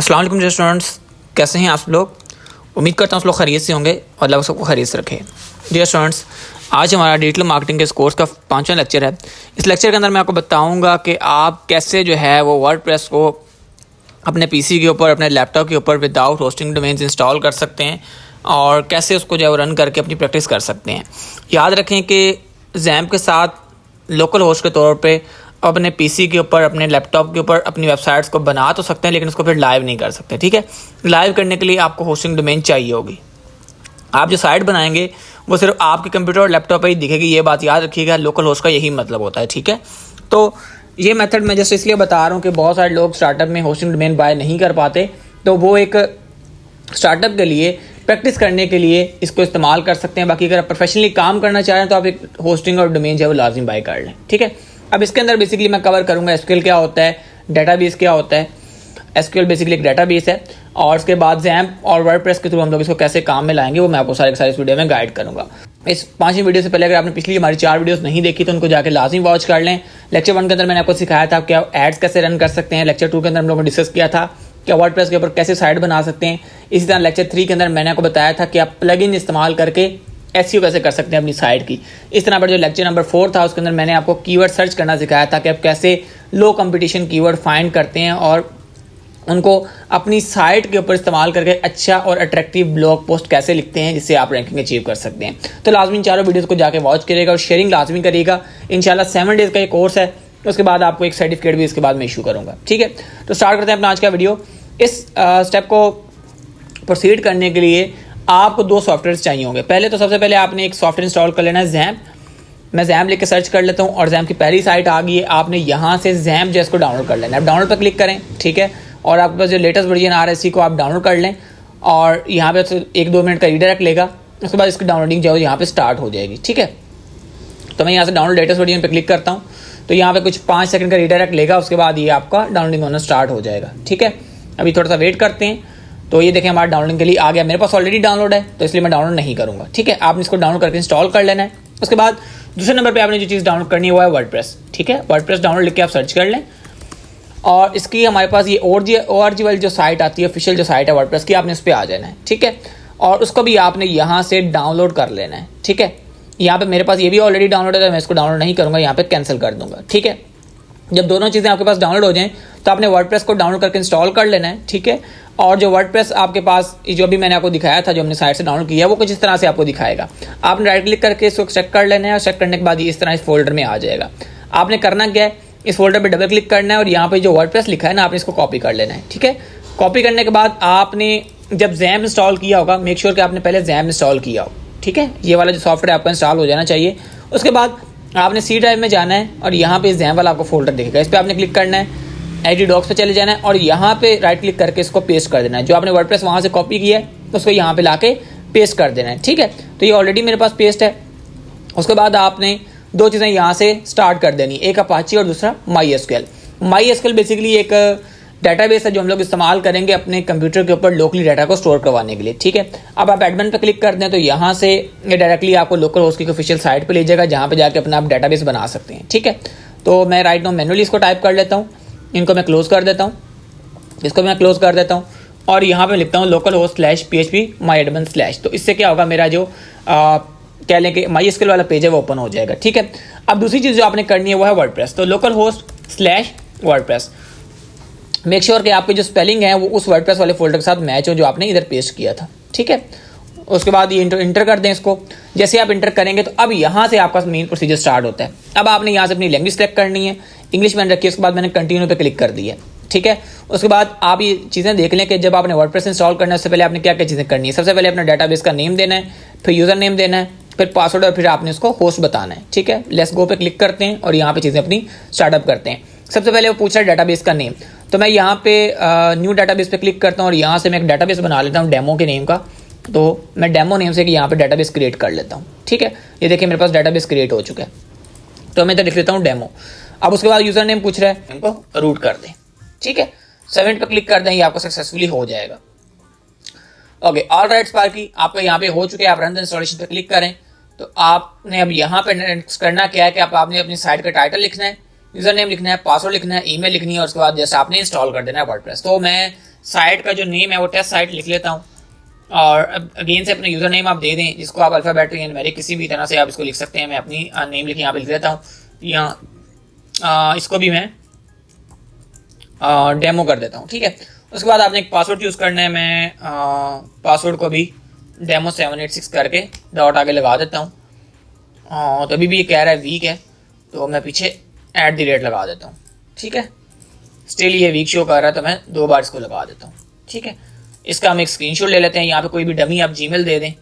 अस्सलाम वालेकुम स्टूडेंट्स, कैसे हैं आप लोग। उम्मीद करता हूँ आप लोग खैरियत से होंगे और अल्लाह सबको खैरियत से रखे। डियर स्टूडेंट्स, आज हमारा डिजिटल मार्केटिंग के इस कोर्स का 5वां लेक्चर है। इस लेक्चर के अंदर मैं आपको बताऊंगा कि आप कैसे जो है वो वर्डप्रेस को अपने पीसी के ऊपर, अपने लैपटॉप के ऊपर विदाउट होस्टिंग डोमेन्स इंस्टॉल कर सकते हैं और कैसे उसको जो है रन करके अपनी प्रैक्टिस कर सकते हैं। याद रखें कि XAMPP के साथ लोकल होस्ट के तौर पे अपने पीसी के ऊपर, अपने लैपटॉप के ऊपर अपनी वेबसाइट्स को बना तो सकते हैं, लेकिन उसको फिर लाइव नहीं कर सकते। ठीक है, लाइव करने के लिए आपको होस्टिंग डोमेन चाहिए होगी। आप जो साइट बनाएंगे वो सिर्फ आपके कंप्यूटर और लैपटॉप पर ही दिखेगी, ये बात याद रखिएगा। लोकल होस्ट का यही मतलब होता है। ठीक है, तो ये मेथड मैं जस्ट इसलिए बता रहा हूँ कि बहुत सारे लोग स्टार्टअप में होस्टिंग डोमेन बाय नहीं कर पाते, तो वो एक स्टार्टअप के लिए प्रैक्टिस करने के लिए इसको इस्तेमाल कर सकते हैं। बाकी अगर आप प्रोफेशनली काम करना चाह रहे हैं तो आप एक होस्टिंग और डोमेन जो है वो लाजिम बाय कर लें। ठीक है, अब इसके अंदर बेसिकली मैं कवर करूंगा एसक्यूएल क्या होता है, डेटाबेस क्या होता है। एसक्यूएल बेसिकली एक डेटाबेस है और उसके बाद XAMPP और वर्डप्रेस के थ्रू हम लोग इसको कैसे काम में लाएंगे वो मैं आपको सारे इस वीडियो में गाइड करूंगा। इस 5वीं वीडियो से पहले अगर आपने पिछली हमारी 4 वीडियोस नहीं देखी तो उनको जाकर लाजिम वॉच कर लें। लेक्चर 1 के अंदर मैंने आपको सिखाया था कि आप एड्स कैसे रन कर सकते हैं। लेक्चर 2 के अंदर हम लोगों ने डिस्कस किया था कि वर्डप्रेस के ऊपर कैसे साइट बना सकते हैं। इसी तरह लेक्चर 3 के अंदर मैंने आपको बताया था कि आप प्लगइन इस्तेमाल करके एसईओ कैसे कर सकते हैं अपनी साइट की। इस तरह पर जो लेक्चर नंबर 4 था उसके अंदर मैंने आपको कीवर्ड सर्च करना सिखाया था कि आप कैसे लो कंपटीशन कीवर्ड फाइंड करते हैं और उनको अपनी साइट के ऊपर इस्तेमाल करके अच्छा और अट्रैक्टिव ब्लॉग पोस्ट कैसे लिखते हैं जिससे आप रैंकिंग अचीव कर सकते हैं। तो लाजमी चारों वीडियोस को जाके वॉच करिएगा और शेयरिंग लाजमी करिएगा। इंशाल्लाह 7 डेज का ये कोर्स है, उसके बाद आपको एक सर्टिफिकेट भी इसके बाद मैं इशू करूंगा। ठीक है, तो स्टार्ट करते हैं अपना आज का वीडियो। इस स्टेप को प्रोसीड करने के लिए आपको 2 सॉफ्टवेयर चाहिए होंगे। पहले तो सबसे पहले आपने एक सॉफ्टवेयर इंस्टॉल कर लेना है XAMPP। मैं XAMPP लेके सर्च कर लेता हूँ और XAMPP की पहली साइट आ गई है। आपने यहाँ से XAMPP जो इसको डाउनलोड कर लेना है। डाउनलोड पर क्लिक करें, ठीक है, और आपके पास जो लेटेस्ट वर्जन आ रहा है इसी को आप डाउनलोड कर लें और यहाँ पे 1-2 मिनट का रीडायरेक्ट लेगा। उसके बाद इसकी डाउनलोडिंग जो है यहाँ पे स्टार्ट हो जाएगी। ठीक है, तो मैं यहाँ से डाउनलोड लेटेस्ट वर्जन पे क्लिक करता हूँ तो यहाँ पे कुछ 5 सेकंड का रीडायरेक्ट लेगा। उसके बाद ये आपका डाउनलोडिंग होना स्टार्ट हो जाएगा। ठीक है, अभी थोड़ा सा वेट करते हैं। तो ये देखें हमारा डाउनलोडिंग के लिए आ गया। मेरे पास ऑलरेडी डाउनलोड है तो इसलिए मैं डाउनलोड नहीं करूँगा। ठीक है, आपने इसको डाउनलोड करके इंस्टॉल कर लेना है। उसके बाद दूसरे नंबर पे आपने जो चीज़ डाउनलोड करनी है वो है वर्डप्रेस। ठीक है, वर्डप्रेस डाउनलोड लिख के आप सर्च कर लें और इसकी हमारे पास ये ORG वाली जो साइट आती है, ऑफिशियल जो साइट है वर्डप्रेस की, आपने उस पर आ जाना है। ठीक है, और उसको भी आपने यहाँ से डाउनलोड कर लेना है। ठीक है, यहाँ पे मेरे पास ये भी ऑलरेडी डाउनलोड है तो मैं इसको डाउनलोड नहीं करूँगा, यहाँ पे कैंसिल कर दूंगा। ठीक है, जब दोनों चीज़ें आपके पास डाउनलोड हो जाएं तो आपने वर्डप्रेस को डाउनलोड करके इंस्टॉल कर लेना है। ठीक है, और जो वर्डप्रेस आपके पास जो भी मैंने आपको दिखाया था, जो हमने साइट से डाउनलोड किया है, वो कुछ इस तरह से आपको दिखाएगा। आपने राइट क्लिक करके इसको चेक कर लेना है और चेक करने के बाद ये इस तरह इस फोल्डर में आ जाएगा। आपने करना क्या है, इस फोल्डर पे डबल क्लिक करना है और यहाँ पे जो वर्डप्रेस लिखा है ना, आपने इसको कॉपी कर लेना है। ठीक है, कॉपी करने के बाद आपने जब XAMPP इंस्टॉल किया होगा, मेक श्योर कि आपने पहले XAMPP इंस्टॉल किया हो। ठीक है, ये वाला जो सॉफ्टवेयर आपका इंस्टॉल हो जाना चाहिए। उसके बाद आपने C ड्राइव में जाना है और यहाँ पे XAMPP वाला आपको फोल्डर दिखेगा, इस पर आपने क्लिक करना है। एडिट डॉक्स पे चले जाना है और यहाँ पे राइट क्लिक करके इसको पेस्ट कर देना है। जो आपने वर्डप्रेस वहाँ से कॉपी किया है उसको यहाँ पे लाके पेस्ट कर देना है। ठीक है, तो ये ऑलरेडी मेरे पास पेस्ट है। उसके बाद आपने 2 चीज़ें यहाँ से स्टार्ट कर देनी, एक अपाची और दूसरा MySQL। MySQL बेसिकली एक डेटाबेस है जो हम लोग इस्तेमाल करेंगे अपने कंप्यूटर के ऊपर लोकली डाटा को स्टोर करवाने के लिए। ठीक है, अब आप एडमिन पे क्लिक कर दें तो यहाँ से ये डायरेक्टली आपको लोकल होस्ट की ऑफिशियल साइट पे ले जाएगा जहाँ पे जाके अपना आप डेटाबेस बना सकते हैं। ठीक है, तो मैं राइट नाउ मैनुअली इसको टाइप कर लेता हूँ, इनको मैं क्लोज कर देता हूँ, इसको मैं क्लोज कर देता हूँ और यहाँ पे लिखता हूँ लोकल होस्ट /php myadmin/। तो इससे क्या होगा, मेरा जो कह लें कि MySQL वाला पेज है वो ओपन हो जाएगा। ठीक है, अब दूसरी चीज़ जो आपने करनी है वो है वर्डप्रेस। तो local host /WordPress, make sure कि आपकी जो स्पेलिंग है वो उस वर्डप्रेस वाले फोल्डर के साथ मैच हो जो आपने इधर पेस्ट किया था। ठीक है, उसके बाद ये इंटर कर दें इसको। जैसे आप इंटर करेंगे तो अब यहाँ से आपका मेन प्रोसीजर स्टार्ट होता है। अब आपने यहाँ से अपनी लैंग्वेज सेलेक्ट करनी है, इंग्लिश मैंने रखी है। उसके बाद मैंने कंटिन्यू पे क्लिक कर दी है। ठीक है, उसके बाद आप ये चीज़ें देख लें कि जब आपने वर्डप्रेस इंस्टॉल करना है उससे पहले आपने क्या क्या चीज़ें करनी है। सबसे पहले अपना डेटाबेस का नेम देना है, फिर यूज़र नेम देना है, फिर पासवर्ड और फिर आपने उसको होस्ट बताना है। ठीक है, लेट्स गो पे क्लिक करते हैं और यहाँ पे चीज़ें अपनी स्टार्टअप करते हैं। सबसे पहले वो पूछ रहा है डेटाबेस का नेम, तो मैं यहाँ पे न्यू डेटाबेस पे क्लिक करता हूँ और यहाँ से मैं एक डेटाबेस बना लेता हूँ डेमो के नेम का। तो मैं डेमो नेम से यहाँ पे डेटाबेस क्रिएट कर लेता हूँ। ठीक है, ये देखिए मेरे पास डेटाबेस क्रिएट हो चुका है, तो मैं इधर लिख लेता हूँ डेमो। अब उसके बाद यूज़र नेम पूछ रहा है, इनको रूट कर दें। ठीक है, सबमिट पे क्लिक कर दें, ये आपको सक्सेसफुली हो जाएगा। ओके, ऑलराइट स्पार्की आपका यहाँ पे हो चुके हैं। आप रन द इंस्टॉलेशन पे क्लिक करें तो आपने अब यहाँ पे करना क्या है कि आपने अपनी साइट का टाइटल लिखना है, यूजर नेम लिखना है, पासवर्ड लिखना है, ईमेल लिखनी है और उसके बाद जैसे आपने इंस्टॉल कर देना है वर्डप्रेस। तो मैं साइट का जो नेम है वो टेस्ट साइट लिख लेता हूँ, और अगेन से अपने यूज़र नेम आप दे दें, जिसको आप अल्फ़ाबेट या न्यूमेरिक किसी भी तरह से आप इसको लिख सकते हैं। मैं अपनी नेम लिख यहाँ पे लिख देता हूँ, यहाँ इसको भी मैं डेमो कर देता हूँ, ठीक है। उसके बाद आपने एक पासवर्ड यूज़ करना है। मैं पासवर्ड को भी डेमो 786 करके डॉट आगे लगा देता हूँ। तो अभी भी ये कह रहा है वीक है, तो मैं पीछे @ लगा देता हूँ, ठीक है। स्टिल ये वीक शो कर रहा है, तो मैं 2 बार इसको लगा देता हूँ, ठीक है। इसका हम एक स्क्रीनशॉट ले लेते हैं। यहाँ पे कोई भी डमी आप जीमेल दे दें,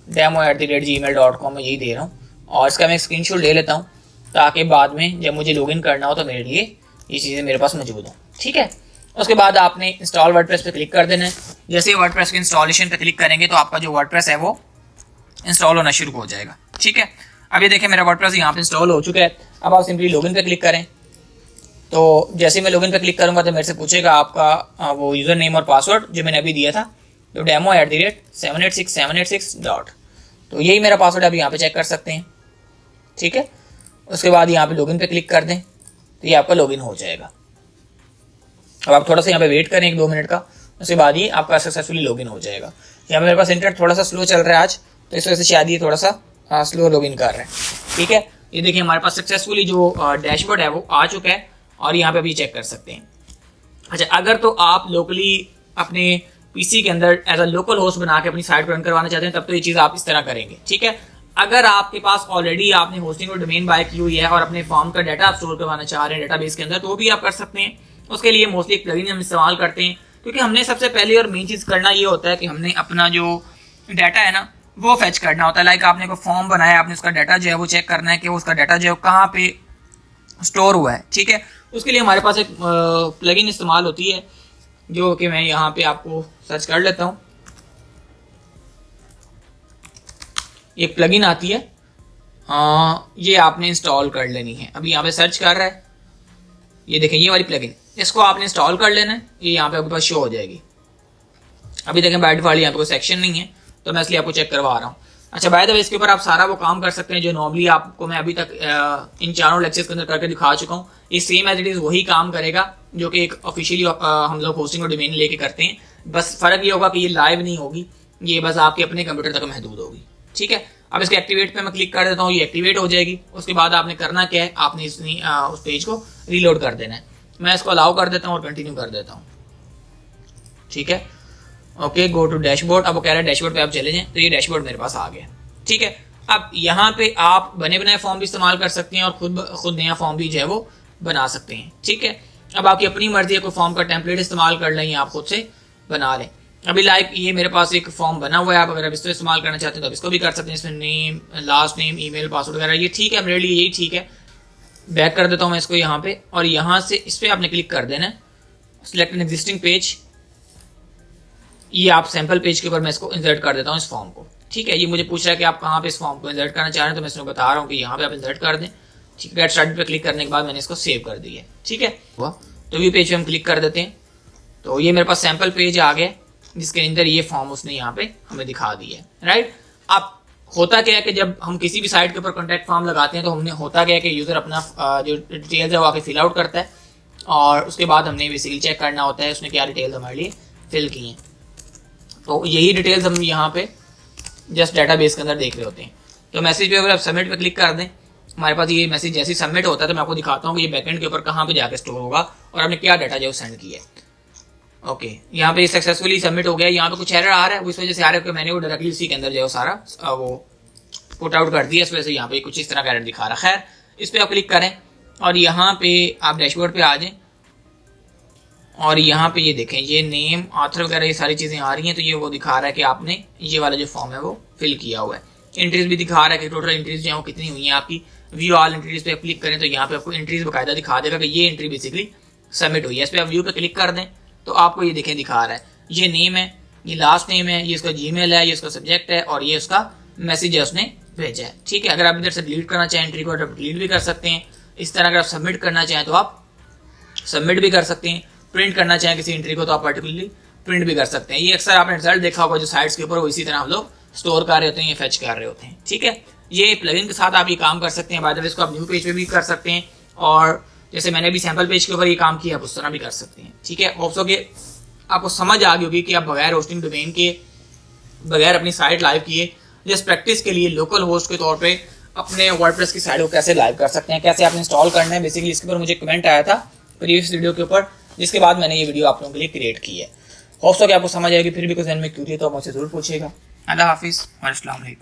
demo@gmail.com में यही दे रहा हूँ, और इसका मैं एक स्क्रीनशॉट ले लेता हूँ, ताकि बाद में जब मुझे लॉगिन करना हो तो मेरे लिए ये चीज़ें मेरे पास मौजूद हों, ठीक है। उसके बाद आपने इंस्टॉल वर्डप्रेस पे क्लिक कर देना है। जैसे ही वर्डप्रेस के इंस्टॉलेशन पे क्लिक करेंगे तो आपका जो वर्डप्रेस है वो इंस्टॉल होना शुरू हो जाएगा, ठीक है। अब ये देखें मेरा वर्डप्रेस यहाँ पे इंस्टॉल हो चुका है। अब आप सिंपली लॉगिन पे क्लिक करें। तो जैसे मैं लॉगिन पे क्लिक करूँगा तो मेरे से पूछेगा आपका वो यूज़र नेम और पासवर्ड जो मैंने अभी दिया था, तो demo@786 डॉट, तो यही मेरा पासवर्ड है। अभी यहाँ पे चेक कर सकते हैं, ठीक है। उसके बाद यहाँ पे लॉगिन पे क्लिक कर दें तो ये आपका लॉगिन हो जाएगा। अब आप थोड़ा सा यहाँ पे वेट करें 1-2 मिनट का, उसके बाद ये आपका सक्सेसफुली लॉगिन हो जाएगा। यहाँ पे मेरे पास इंटरनेट थोड़ा सा स्लो चल रहा है आज, तो इस वजह से शायद ये थोड़ा सा स्लो लॉगिन कर रहा है, ठीक है। ये देखिए हमारे पास सक्सेसफुली जो डैशबोर्ड है वो आ चुका है, और यहाँ पे अभी चेक कर सकते हैं। अच्छा, अगर तो आप लोकली अपने पीसी के अंदर एज अ लोकल होस्ट बना के अपनी साइट रन करवाना चाहते हैं, तब तो ये चीज़ आप इस तरह करेंगे, ठीक है। अगर आपके पास ऑलरेडी आपने होस्टिंग और डोमेन बाय की हुई है और अपने फॉर्म का डाटा आप स्टोर करवाना चाह रहे हैं डेटाबेस के अंदर, तो वो भी आप कर सकते हैं। उसके लिए मोस्टली एक प्लगइन हम इस्तेमाल करते हैं, क्योंकि हमने सबसे पहले और मेन चीज़ करना ये होता है कि हमने अपना जो डाटा है ना वो फैच करना होता है। लाइक आपने कोई फॉर्म बनाया, आपने उसका डाटा जो है वो चेक करना है कि उसका डाटा जो है कहाँ पे स्टोर हुआ है, ठीक है। उसके लिए हमारे पास एक प्लगइन इस्तेमाल होती है, जो कि मैं यहाँ पे आपको सर्च कर लेता हूँ। एक प्लगइन आती है, ये आपने इंस्टॉल कर लेनी है। अभी यहाँ पे सर्च कर रहा है, ये देखें ये वाली प्लगइन, इसको आपने इंस्टॉल कर लेना है। ये यहाँ पे आपके पास शो हो जाएगी। अभी देखें बाय डिफॉल्ट यहाँ पे कोई सेक्शन नहीं है, तो मैं इसलिए आपको चेक करवा रहा हूँ। अच्छा, बाय द वे इसके ऊपर आप सारा वो काम कर सकते हैं जो नॉर्मली आपको मैं अभी तक इन चारों लेक्चर्स के अंदर करके दिखा चुका हूँ। ये सेम एज इट इज़ वही काम करेगा जो कि एक ऑफिशियली हम लोग होस्टिंग और डोमेन लेके करते हैं। बस फर्क ये होगा कि ये लाइव नहीं होगी, ये बस आपके अपने कंप्यूटर तक महदूद होगी, ठीक है। अब इसके एक्टिवेट पे मैं क्लिक कर देता हूँ, ये एक्टिवेट हो जाएगी। उसके बाद आपने करना क्या है, आपने उस पेज को रीलोड कर देना है। मैं इसको अलाउ कर देता हूँ और कंटिन्यू कर देता हूँ, ठीक है। Okay, go to dashboard. अब वो कह रहा है डैशबोर्ड पे आप चले जाएं, तो ये डैशबोर्ड मेरे पास आ गया, ठीक है। अब यहाँ पे आप बने बनाए फॉर्म भी इस्तेमाल कर सकते हैं और खुद नया फॉर्म भी जो है वो बना सकते हैं, ठीक है। अब आपकी अपनी मर्जी है, कोई फॉर्म का टेम्पलेट इस्तेमाल कर लें या आप खुद से बना लें। अभी लाइक ये मेरे पास एक फॉर्म बना हुआ है, आप अगर अब इसको इस्तेमाल करना चाहते हैं तो अब इसको भी कर सकते हैं। इसमें name, last name, email, password वगैरह ये ठीक है, मेरे लिए यही ठीक है। बैक कर देता हूँ मैं इसको यहाँ पे, और यहाँ से इस पर आपने क्लिक कर देना है, सिलेक्ट एन एग्जिस्टिंग पेज। ये आप सैंपल पेज के ऊपर मैं इसको इंसर्ट कर देता हूँ इस फॉर्म को, ठीक है। ये मुझे पूछ रहा है कि आप कहाँ पे इस फॉर्म को इंसर्ट करना चाह रहे हैं, तो मैं इसमें बता रहा हूँ कि यहाँ पे आप इंसर्ट कर दें, ठीक है। गेट स्टार्टेड पे क्लिक करने के बाद मैंने इसको सेव कर दिया है, ठीक है। तो व्यू पेज पे हम क्लिक कर देते हैं, तो ये मेरे पास सैंपल पेज आ गया जिसके अंदर ये फॉर्म उसने यहाँ पे हमें दिखा दिया है, राइट। अब होता क्या है कि जब हम किसी भी साइट के ऊपर कॉन्टैक्ट फॉर्म लगाते हैं तो हमने होता क्या है कि यूज़र अपना जो डिटेल्स है वो आके फिल आउट करता है, और उसके बाद हमने बेसिकली चेक करना होता है उसने क्या डिटेल्स हमारे लिए फिल की हैं। तो यही डिटेल्स हम यहाँ पे जस्ट डाटाबेस के अंदर देख रहे होते हैं। तो मैसेज पे अगर आप सबमिट पे क्लिक कर दें, हमारे पास ये मैसेज जैसे ही सबमिट होता है तो मैं आपको दिखाता हूँ कि ये बैकएंड के ऊपर कहाँ पे जाकर स्टोर होगा और आपने क्या डाटा जो सेंड किया है। ओके, यहाँ पे सक्सेसफुली सबमिट हो गया। यहाँ पे कुछ एरर आ रहा है, उस वजह से आ रहा है कि मैंने वो डायरेक्टली उसी के अंदर जो सारा वो पुट आउट कर दिया, इस वजह से यहाँ पे कुछ इस तरह का एरर दिखा रहा है। खैर, इस पर आप क्लिक करें और यहाँ पे आप डैशबोर्ड पे आ जाएं, और यहाँ पे ये देखें ये नेम, ऑथर वगैरह ये सारी चीज़ें आ रही हैं। तो ये वो दिखा रहा है कि आपने ये वाला जो फॉर्म है वो फिल किया हुआ है। एंट्रीज भी दिखा रहा है कि टोटल एंट्रीज जो है वो कितनी हुई हैं आपकी। व्यू ऑल एंट्रीज पे क्लिक करें तो यहाँ पे आपको एंट्रीज बाकायदा दिखा देगा कि ये एंट्री बेसिकली सबमिट हुई है। इस पर आप व्यू पे क्लिक कर दें तो आपको ये देखें दिखा रहा है ये नेम है, ये लास्ट नेम है, ये इसका जीमेल है, ये इसका सब्जेक्ट है और ये उसका मैसेज है उसने भेजा है, ठीक है। अगर आप इधर से डिलीट करना चाहें एंट्री को आप डिलीट भी कर सकते हैं। इस तरह अगर आप सबमिट करना चाहें तो आप सबमिट भी कर सकते हैं। प्रिंट करना चाहें किसी एंट्री को तो आप पर्टिकुलरली प्रिंट भी कर सकते हैं। ये अक्सर आपने रिजल्ट देखा होगा जो साइट्स के ऊपर वो इसी तरह हम लोग स्टोर कर रहे होते हैं या फेच कर रहे होते हैं, ठीक है। ये प्लगइन के साथ आप ये काम कर सकते हैं। बाद में इसको आप न्यू पेज पे भी कर सकते हैं और जैसे मैंने भी सैंपल पेज के ऊपर ये काम किया आप उस तरह भी कर सकते हैं, ठीक है। होप्स हो कि आपको समझ आ गई होगी कि आप बगैर होस्टिंग डोमेन के, बगैर अपनी साइट लाइव किए, जस्ट प्रैक्टिस के लिए लोकल होस्ट के तौर पे अपने वर्डप्रेस की साइट को कैसे लाइव कर सकते हैं, कैसे आपने इंस्टॉल करना है। बेसिकली इसके ऊपर मुझे कमेंट आया था प्रीवियस वीडियो के ऊपर, जिसके बाद मैंने ये वीडियो आप लोगों के लिए क्रिएट की है। होप्स हो कि आपको समझ आएगी। फिर भी कोई जहन में क्यूरी है तो आप मुझसे जरूर पूछिएगा। अल्लाह हाफिज़।